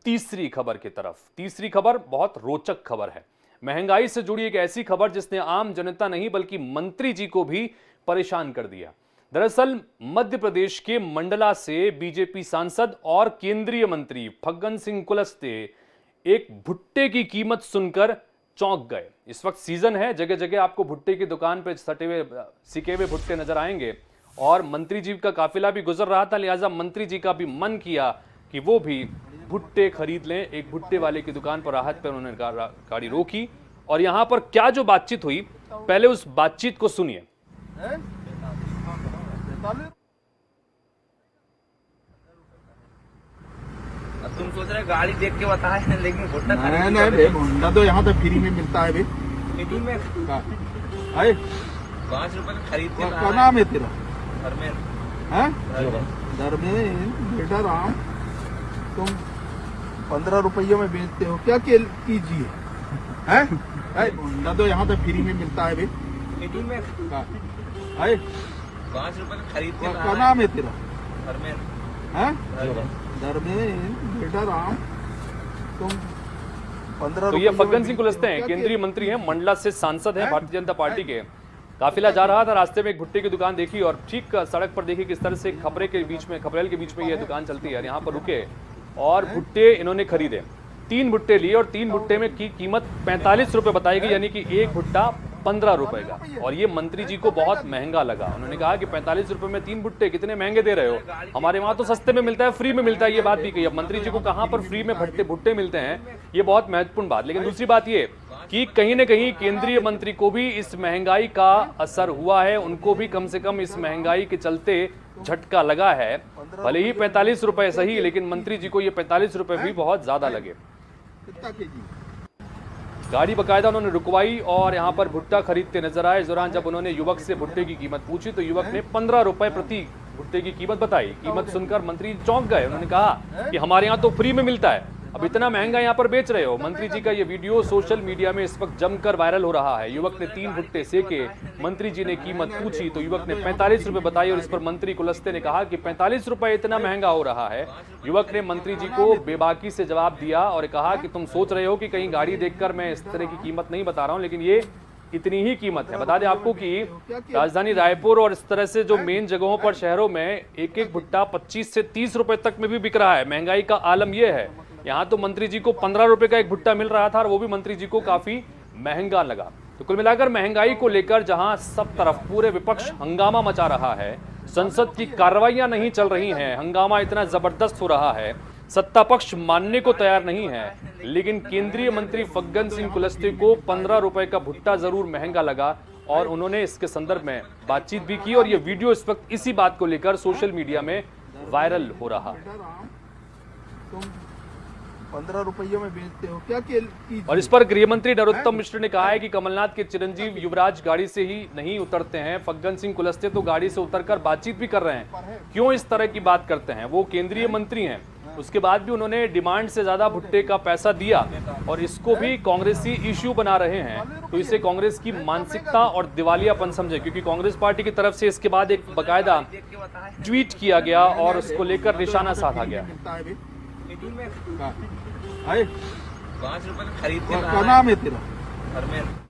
तीसरी खबर की तरफ। तीसरी खबर बहुत रोचक खबर है। महंगाई से जुड़ी एक ऐसी खबर जिसने आम जनता नहीं बल्कि मंत्री जी को भी परेशान कर दिया। दरअसल मध्य प्रदेश के मंडला से बीजेपी सांसद और केंद्रीय मंत्री फग्गन सिंह कुलस्ते एक भुट्टे की कीमत सुनकर चौंक गए। इस वक्त सीजन है, जगह जगह आपको भुट्टे की दुकान पे सटे हुए सिके हुए भुट्टे नजर आएंगे और मंत्री जी का काफिला भी गुजर रहा था, लिहाजा मंत्री जी का भी मन किया कि वो भी भुट्टे खरीद लें। एक भुट्टे वाले की दुकान पर राहत पर उन्होंने गाड़ी रोकी और यहां पर क्या जो बातचीत हुई, पहले उस बातचीत को सुनिए। तुम सोच रहे गाड़ी देख के बताए, लेकिन भुट्टा नहीं भुट्टा तो यहाँ तो फ्री में मिलता है। फ्री में 5 रुपए का खरीद के क्या नाम है तेरा? धर्मेंद्र। बेटा राम, तुम 15 रुपयों में बेचते हो, क्या कीजिए? भुट्टा तो यहाँ तो फ्री में मिलता है। फ्री में 5 रुपए का खरीद के क्या नाम है तेरा? धर्मेंद्र। धर्मेंद्र। बेटा राम, तुम 15 तो ये फग्गन सिंह कुलस्ते हैं, केंद्रीय मंत्री हैं, मंडला से सांसद हैं भारतीय जनता पार्टी के। काफिला जा रहा था, रास्ते में एक भुट्टे की दुकान देखी और ठीक सड़क पर देखी किस तरह से खपरेल के बीच में यह दुकान चलती है। यहाँ पर रुके और भुट्टे इन्होंने खरीदे। 3 भुट्टे लिए और 3 भुट्टे में की कीमत 45 रुपए बताई गई, यानी कि एक भुट्टा 15 रुपए का। और ये मंत्री जी को बहुत महंगा लगा। उन्होंने कहा कि 45 रुपए में 3 भुट्टे कितने महंगे दे रहे हो, हमारे वहां तो सस्ते में मिलता है, फ्री में मिलता है। ये बात भी कही। अब मंत्री जी को कहां पर फ्री में भुट्टे मिलते हैं, ये बहुत महत्वपूर्ण बात। लेकिन दूसरी बात ये कि कहीं न कहीं केंद्रीय मंत्री को भी इस महंगाई का असर हुआ है। उनको भी कम से कम इस महंगाई के चलते झटका लगा है। भले ही 45 रुपए सही, लेकिन मंत्री जी को ये 45 रुपए भी बहुत ज्यादा लगे। गाड़ी बकायदा उन्होंने रुकवाई और यहाँ पर भुट्टा खरीदते नजर आए। इस दौरान जब उन्होंने युवक से भुट्टे की कीमत पूछी तो युवक ने 15 रुपए प्रति भुट्टे की कीमत बताई। कीमत सुनकर मंत्री चौंक गए। उन्होंने कहा कि हमारे यहाँ तो फ्री में मिलता है, अब इतना महंगा यहाँ पर बेच रहे हो। मंत्री जी का ये वीडियो सोशल मीडिया में इस वक्त जमकर वायरल हो रहा है। युवक ने 3 भुट्टे सेके, मंत्री जी ने कीमत पूछी तो युवक ने 45 रुपए बताई और इस पर मंत्री कुलस्ते ने कहा कि 45 रुपए इतना महंगा हो रहा है। युवक ने मंत्री जी को बेबाकी से जवाब दिया और कहा कि तुम सोच रहे हो कि कहीं गाड़ी देखकर मैं इस तरह की कीमत नहीं बता रहा हूं, लेकिन ये इतनी ही कीमत है। बता दें आपको कि राजधानी रायपुर और इस तरह से जो मेन जगहों पर शहरों में एक भुट्टा 25 से 30 रुपए तक में भी बिक रहा है। महंगाई का आलम यह है। यहाँ तो मंत्री जी को 15 रुपए का एक भुट्टा मिल रहा था और वो भी मंत्री जी को काफी महंगा लगा। तो कुल मिलाकर महंगाई को लेकर जहां सब तरफ पूरे विपक्ष हंगामा मचा रहा है, संसद की कार्रवाइयां नहीं चल रही हैं, हंगामा इतना जबरदस्त हो रहा है, सत्ता पक्ष मानने को तैयार नहीं है, लेकिन केंद्रीय मंत्री फग्गन सिंह कुलस्ते को 15 रुपए का भुट्टा जरूर महंगा लगा और उन्होंने इसके संदर्भ में बातचीत भी की और ये वीडियो इस वक्त इसी बात को लेकर सोशल मीडिया में वायरल हो रहा है। 15 रुपयों में बेचते हो, क्या कीजिए? और इस पर गृह मंत्री नरोत्तम मिश्र ने कहा है कि कमलनाथ के चिरंजीव युवराज गाड़ी से ही नहीं उतरते हैं, फग्गन सिंह कुलस्ते तो गाड़ी से उतरकर बातचीत भी कर रहे हैं। क्यों इस तरह की बात करते हैं? वो केंद्रीय मंत्री हैं, उसके बाद भी उन्होंने डिमांड से ज्यादा भुट्टे का पैसा दिया और इसको भी कांग्रेसी इश्यू बना रहे हैं। तो इसे कांग्रेस की मानसिकता और दिवालियापन समझे, क्योंकि कांग्रेस पार्टी की तरफ से इसके बाद एक बकायदा ट्वीट किया गया और उसको लेकर निशाना साधा गया। 5 रुपए का खरीद के क्या नाम है तेरा? धर्मेंद्र।